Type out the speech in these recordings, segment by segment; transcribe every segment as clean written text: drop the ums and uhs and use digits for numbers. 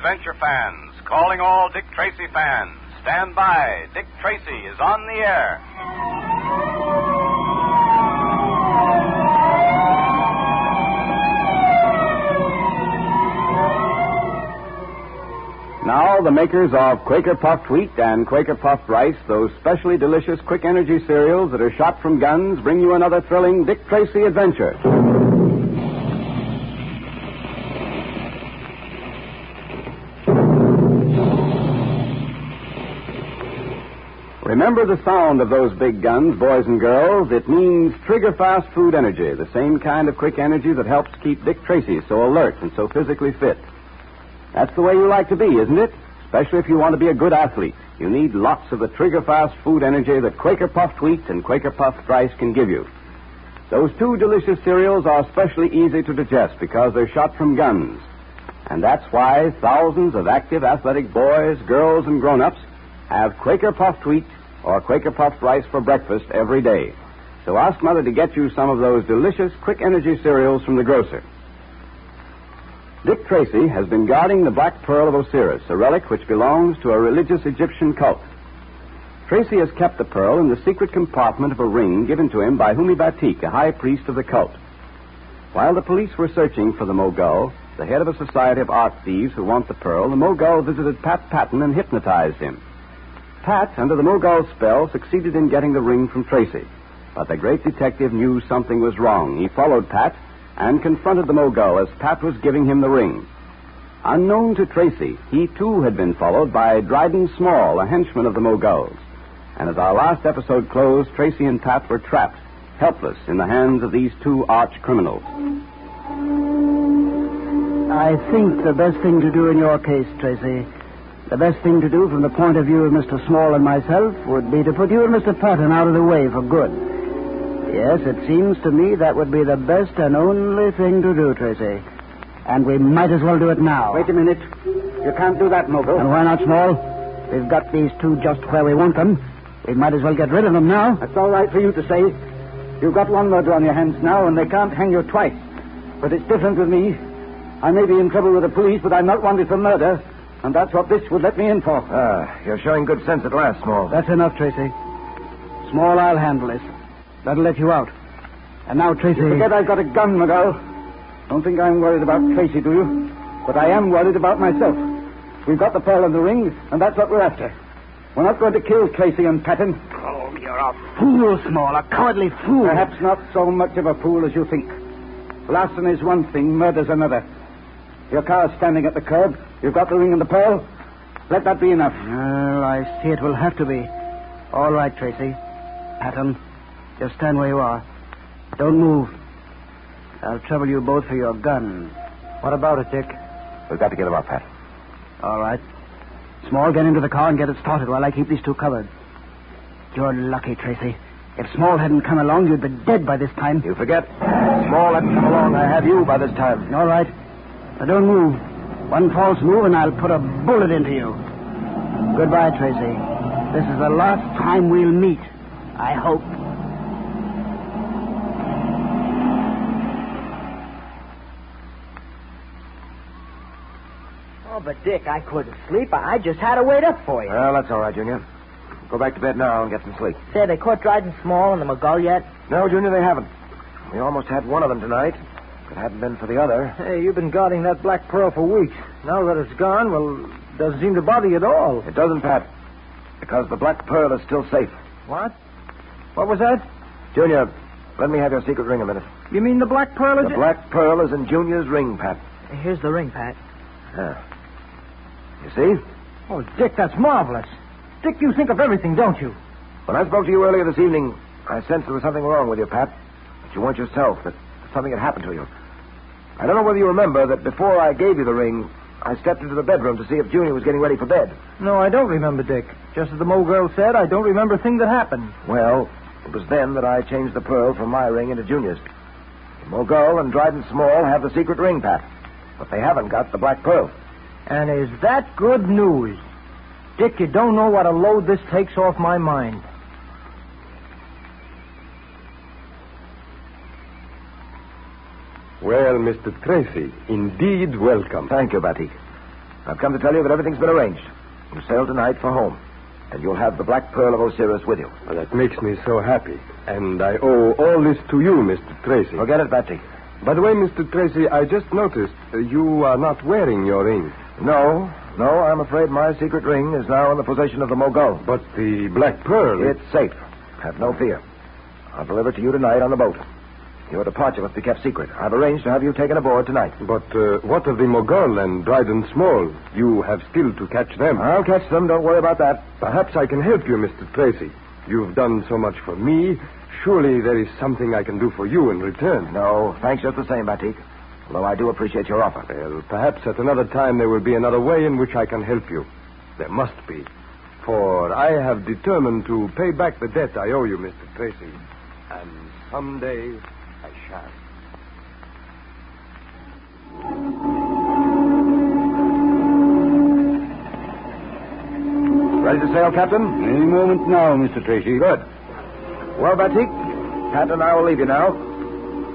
adventure fans, calling all Dick Tracy fans. Stand by. Dick Tracy is on the air. Now, the makers of Quaker Puffed Wheat and Quaker Puffed Rice, those specially delicious quick energy cereals that are shot from guns, bring you another thrilling Dick Tracy adventure. Remember the sound of those big guns, boys and girls. It means trigger-fast food energy, the same kind of quick energy that helps keep Dick Tracy so alert and so physically fit. That's the way you like to be, isn't it? Especially if you want to be a good athlete. You need lots of the trigger-fast food energy that Quaker Puffed Wheat and Quaker Puffed Rice can give you. Those two delicious cereals are especially easy to digest because they're shot from guns. And that's why thousands of active, athletic boys, girls, and grown-ups have Quaker Puffed Wheat or Quaker Puffed Rice for breakfast every day. So ask Mother to get you some of those delicious, quick energy cereals from the grocer. Dick Tracy has been guarding the Black Pearl of Osiris, a relic which belongs to a religious Egyptian cult. Tracy has kept the pearl in the secret compartment of a ring given to him by Batik, a high priest of the cult. While the police were searching for the Mogul, the head of a society of art thieves who want the pearl, the Mogul visited Pat Patton and hypnotized him. Pat, under the Mogul's spell, succeeded in getting the ring from Tracy. But the great detective knew something was wrong. He followed Pat and confronted the Mogul as Pat was giving him the ring. Unknown to Tracy, he too had been followed by Dryden Small, a henchman of the Mogul's. And as our last episode closed, Tracy and Pat were trapped, helpless in the hands of these two arch criminals. I think the best thing to do in your case, Tracy, the best thing to do from the point of view of Mr. Small and myself would be to put you and Mr. Patton out of the way for good. Yes, it seems to me that would be the best and only thing to do, Tracy. And we might as well do it now. Wait a minute. You can't do that, Mogul. And why not, Small? We've got these two just where we want them. We might as well get rid of them now. That's all right for you to say. You've got one murder on your hands now, and they can't hang you twice. But it's different with me. I may be in trouble with the police, but I'm not wanted for murder. And that's what this would let me in for. You're showing good sense at last, Small. That's enough, Tracy. Small, I'll handle this. That'll let you out. And now, Tracy... You forget I've got a gun, Mogul. Don't think I'm worried about Tracy, do you? But I am worried about myself. We've got the pearl and the ring, and that's what we're after. We're not going to kill Tracy and Patton. Oh, you're a fool, Small, a cowardly fool. Perhaps not so much of a fool as you think. Larceny is one thing, murder's another. Your car's standing at the curb. You've got the ring and the pearl. Let that be enough. Well, I see it will have to be. All right, Tracy. Patton, just stand where you are. Don't move. I'll trouble you both for your gun. What about it, Dick? We've got to get him up, Pat. All right. Small, get into the car and get it started while I keep these two covered. You're lucky, Tracy. If Small hadn't come along, you'd be dead by this time. You forget. Small hadn't come along. I have you by this time. All right. Now don't move. One false move and I'll put a bullet into you. Goodbye, Tracy. This is the last time we'll meet. I hope. Oh, but Dick, I couldn't sleep. I just had to wait up for you. Well, that's all right, Junior. Go back to bed now and get some sleep. Say, they caught Dryden Small and the Mogul yet? No, Junior, they haven't. We almost had one of them tonight. If it hadn't been for the other. Hey, you've been guarding that black pearl for weeks. Now that it's gone, well, it doesn't seem to bother you at all. It doesn't, Pat. Because the black pearl is still safe. What? What was that? Junior, let me have your secret ring a minute. You mean the black pearl is... The black pearl is in Junior's ring, Pat. Here's the ring, Pat. You see? Oh, Dick, that's marvelous. Dick, you think of everything, don't you? When I spoke to you earlier this evening, I sensed there was something wrong with you, Pat. That you weren't yourself, that something had happened to you. I don't know whether you remember that before I gave you the ring, I stepped into the bedroom to see if Junior was getting ready for bed. No, I don't remember, Dick. Just as the Mogul said, I don't remember a thing that happened. Well, it was then that I changed the pearl from my ring into Junior's. The Mogul and Dryden Small have the secret ring, Pat. But they haven't got the black pearl. And is that good news? Dick, you don't know what a load this takes off my mind. Well, Mr. Tracy, indeed welcome. Thank you, Batik. I've come to tell you that everything's been arranged. You sail tonight for home, and you'll have the Black Pearl of Osiris with you. Well, that makes me so happy. And I owe all this to you, Mr. Tracy. Forget it, Batik. By the way, Mr. Tracy, I just noticed you are not wearing your ring. No, I'm afraid my secret ring is now in the possession of the Mogul. But the Black Pearl... It's safe. Have no fear. I'll deliver it to you tonight on the boat. Your departure must be kept secret. I've arranged to have you taken aboard tonight. But what of the Mogul and Dryden Small? You have still to catch them. I'll catch them. Don't worry about that. Perhaps I can help you, Mr. Tracy. You've done so much for me. Surely there is something I can do for you in return. No, thanks just the same, Batik. Although I do appreciate your offer. Well, perhaps at another time there will be another way in which I can help you. There must be. For I have determined to pay back the debt I owe you, Mr. Tracy. And someday I shall. Ready to sail, Captain? Any moment now, Mr. Tracy. Good. Well, Batik, Pat and I will leave you now.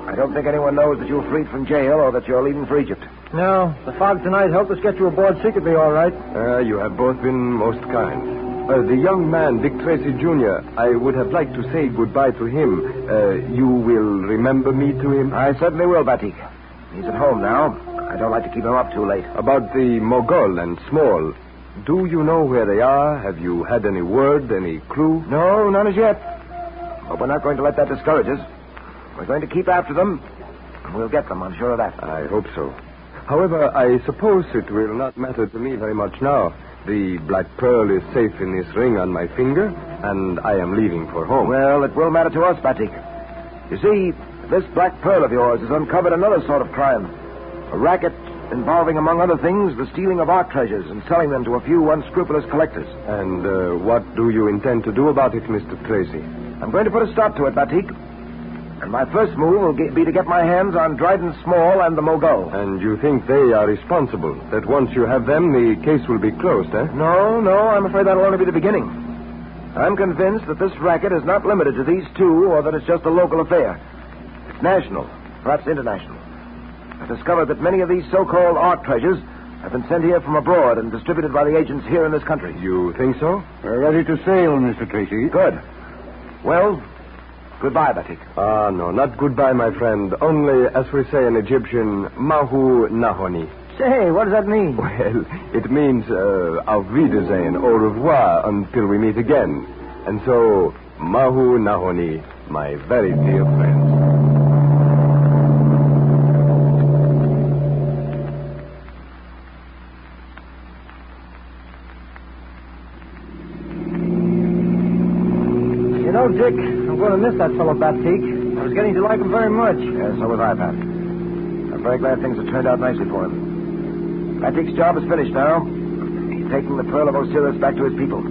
I don't think anyone knows that you're freed from jail or that you're leaving for Egypt. No, the fog tonight helped us get you aboard secretly, all right. You have both been most kind. The young man, Dick Tracy, Jr., I would have liked to say goodbye to him. You will remember me to him? I certainly will, Batik. He's at home now. I don't like to keep him up too late. About the Mogul and Small, do you know where they are? Have you had any word, any clue? No, none as yet. But we're not going to let that discourage us. We're going to keep after them, and we'll get them, I'm sure of that. I hope so. However, I suppose it will not matter to me very much now. The Black Pearl is safe in this ring on my finger, and I am leaving for home. Well, it will matter to us, Batik. You see, this Black Pearl of yours has uncovered another sort of crime. A racket involving, among other things, the stealing of art treasures and selling them to a few unscrupulous collectors. And what do you intend to do about it, Mr. Tracy? I'm going to put a stop to it, Batik. And my first move will be to get my hands on Dryden Small and the Mogul. And you think they are responsible? That once you have them, the case will be closed, eh? No, I'm afraid that'll only be the beginning. I'm convinced that this racket is not limited to these two, or that it's just a local affair. It's national, perhaps international. I've discovered that many of these so-called art treasures have been sent here from abroad and distributed by the agents here in this country. You think so? We're ready to sail, Mr. Tracy. Good. Well, goodbye, Batik. No, not goodbye, my friend. Only, as we say in Egyptian, mahu nahoni. Say, what does that mean? Well, it means auf Wiedersehen, au revoir, until we meet again. And so, mahu nahoni, my very dear friend. You know, Dick, I'm going to miss that fellow Batik. I was getting to like him very much. Yes, so was I, Pat. I'm very glad things have turned out nicely for him. Batik's job is finished now. He's taking the Pearl of Osiris back to his people.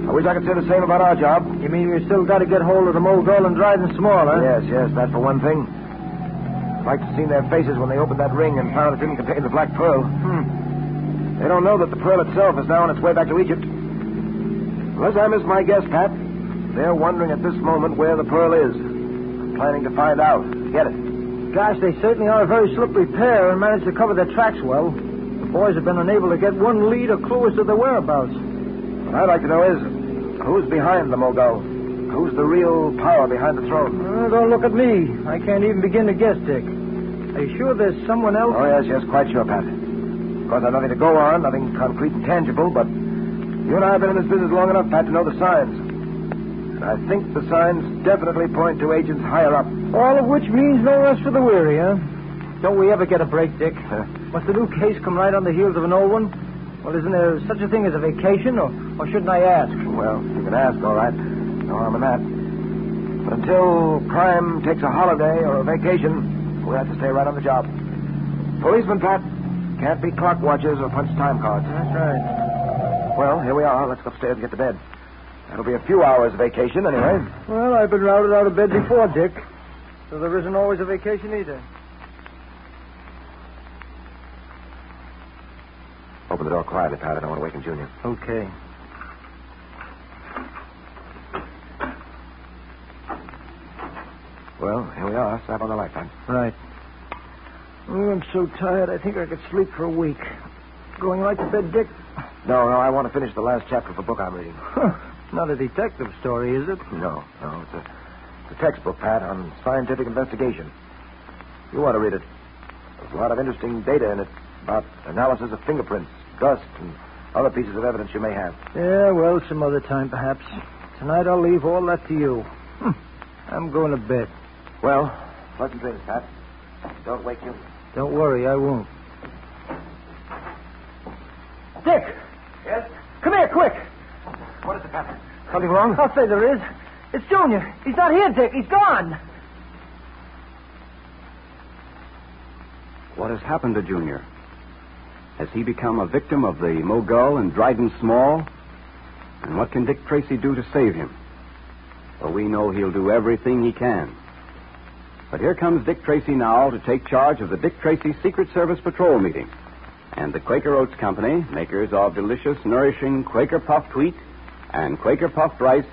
I wish I could say the same about our job. You mean we've still got to get hold of the Mogul and Dryden Small, huh? Yes, that for one thing. I'd like to see their faces when they opened that ring and found it didn't contain the Black Pearl. They don't know that the Pearl itself is now on its way back to Egypt. Unless I miss my guess, Pat, they're wondering at this moment where the Pearl is. I'm planning to find out. Get it. Gosh, they certainly are a very slippery pair and managed to cover their tracks well. The boys have been unable to get one lead or clue as to their whereabouts. What I'd like to know is, who's behind the Mogul? Who's the real power behind the throne? Don't look at me. I can't even begin to guess, Dick. Are you sure there's someone else? Oh, yes, quite sure, Pat. Of course, I've nothing to go on, nothing concrete and tangible, but you and I have been in this business long enough, Pat, to know the signs. And I think the signs definitely point to agents higher up. All of which means no rest for the weary, huh? Don't we ever get a break, Dick? Must the new case come right on the heels of an old one? Well, isn't there such a thing as a vacation, or shouldn't I ask? Well, you can ask, all right. No harm in that. But until crime takes a holiday or a vacation, we'll have to stay right on the job. Policemen, Pat, can't be clock watchers or punch time cards. That's right. Well, here we are. Let's go upstairs and get to bed. That'll be a few hours vacation, anyway. Well, I've been routed out of bed before, Dick. So there isn't always a vacation either. Open the door quietly, Pat. I don't want to waken Junior. Okay. Well, here we are. Slap on the light, Pat. Right. Oh, I'm so tired, I think I could sleep for a week. Going right to bed, Dick? No, I want to finish the last chapter of a book I'm reading. Not a detective story, is it? No, it's a textbook, Pat, on scientific investigation. You want to read it. There's a lot of interesting data in it about analysis of fingerprints, dust, and other pieces of evidence you may have. Yeah, well, some other time, perhaps. Tonight I'll leave all that to you. I'm going to bed. Well, pleasant dreams, Pat. Don't wake you. Don't worry, I won't. Dick! Yes? Come here, quick. What is it, Pat? Something wrong? I'll say there is. It's Junior. He's not here, Dick. He's gone. What has happened to Junior? Has he become a victim of the Mogul and Dryden Small? And what can Dick Tracy do to save him? Well, we know he'll do everything he can. But here comes Dick Tracy now to take charge of the Dick Tracy Secret Service Patrol meeting. And the Quaker Oats Company, makers of delicious, nourishing Quaker puffed wheat and Quaker puffed rice,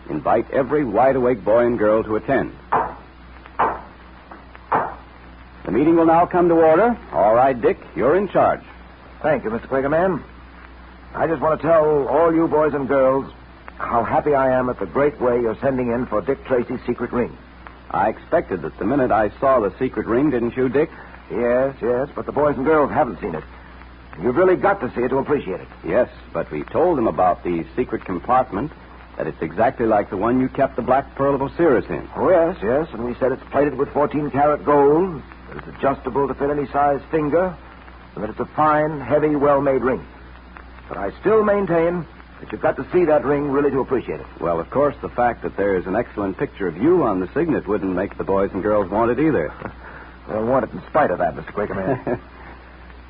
invite every wide-awake boy and girl to attend. The meeting will now come to order. All right, Dick, you're in charge. Thank you, Mr. Quakerman. I just want to tell all you boys and girls how happy I am at the great way you're sending in for Dick Tracy's secret ring. I expected that the minute I saw the secret ring, didn't you, Dick? Yes, but the boys and girls haven't seen it. You've really got to see it to appreciate it. Yes, but we told them about the secret compartment, that it's exactly like the one you kept the black Pearl of Osiris in. Oh, yes, and we said it's plated with 14-karat gold, that it's adjustable to fit any size finger, and that it's a fine, heavy, well-made ring. But I still maintain that you've got to see that ring really to appreciate it. Well, of course, the fact that there's an excellent picture of you on the signet wouldn't make the boys and girls want it either. They'll want it in spite of that, Mr. Quakerman.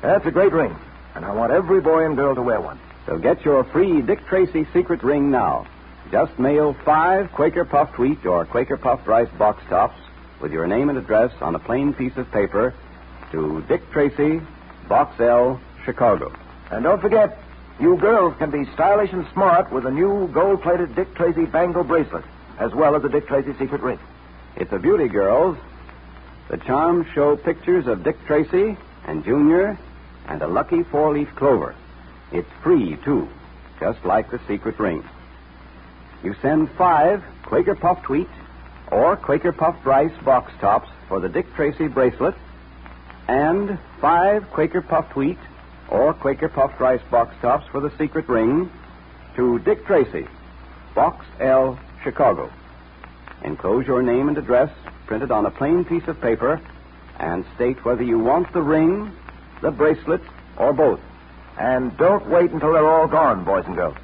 That's a great ring, and I want every boy and girl to wear one. So get your free Dick Tracy secret ring now. Just mail 5 Quaker puffed wheat or Quaker puffed rice box tops with your name and address on a plain piece of paper to Dick Tracy, Box L, Chicago. And don't forget, you girls can be stylish and smart with a new gold-plated Dick Tracy bangle bracelet, as well as the Dick Tracy secret ring. It's a beauty, girls. The charms show pictures of Dick Tracy and Junior and a lucky 4-leaf clover. It's free, too, just like the secret ring. You send 5 Quaker puffed wheat or Quaker puffed rice box tops for the Dick Tracy bracelet and 5 Quaker puffed wheat or Quaker puffed rice box tops for the secret ring to Dick Tracy, Box L, Chicago. Enclose your name and address printed on a plain piece of paper and state whether you want the ring, the bracelet, or both. And don't wait until they're all gone, boys and girls.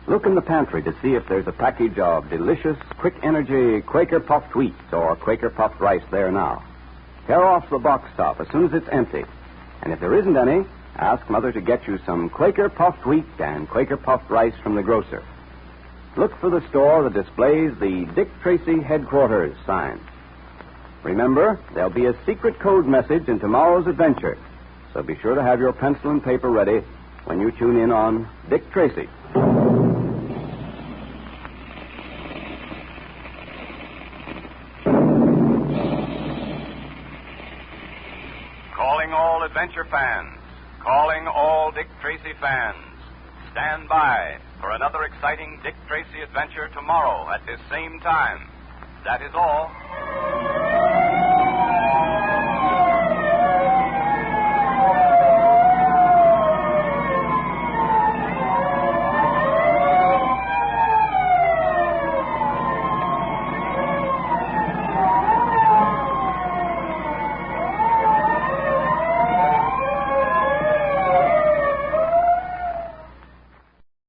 Look in the pantry to see if there's a package of delicious, quick energy Quaker puffed wheat or Quaker puffed rice there now. Tear off the box top as soon as it's empty. And if there isn't any, ask Mother to get you some Quaker puffed wheat and Quaker puffed rice from the grocer. Look for the store that displays the Dick Tracy Headquarters sign. Remember, there'll be a secret code message in tomorrow's adventure, so be sure to have your pencil and paper ready when you tune in on Dick Tracy. Calling all adventure fans. Calling all Dick Tracy fans. Stand by for another exciting Dick Tracy adventure tomorrow at this same time. That is all.